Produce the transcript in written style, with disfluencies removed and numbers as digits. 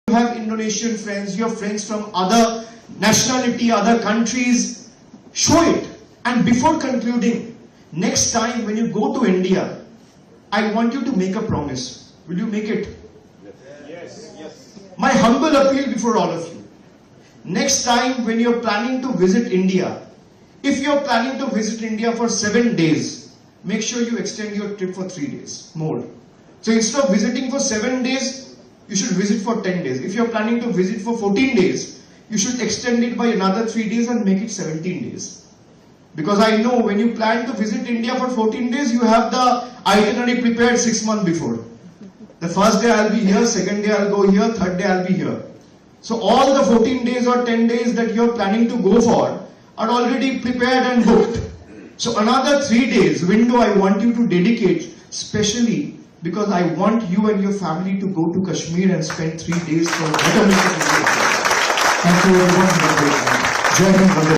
You have Indonesian friends, you have friends from other nationality, other countries. Show it. And before concluding, next time when you go to India, I want you to make a promise. Will you make it? Yes, yes. My humble appeal before all of you. Next time when you're planning to visit India, if you're planning to visit India for 7 days, make sure you extend your trip for 3 days more. So instead of visiting for 7 days, you should visit for 10 days. If you're planning to visit for 14 days, you should extend it by another 3 days and make it 17 days. Because I know when you plan to visit India for 14 days, you have the itinerary prepared 6 months before. The first day I'll be here, second day I'll go here, third day I'll be here. So all the 14 days or 10 days that you're planning to go for are already prepared and booked. So another 3 days window I want you to dedicate, specially because I want you and your family to go to Kashmir and spend 3 days for betterment of the world. Thank you everyone. Jai Hind, Vande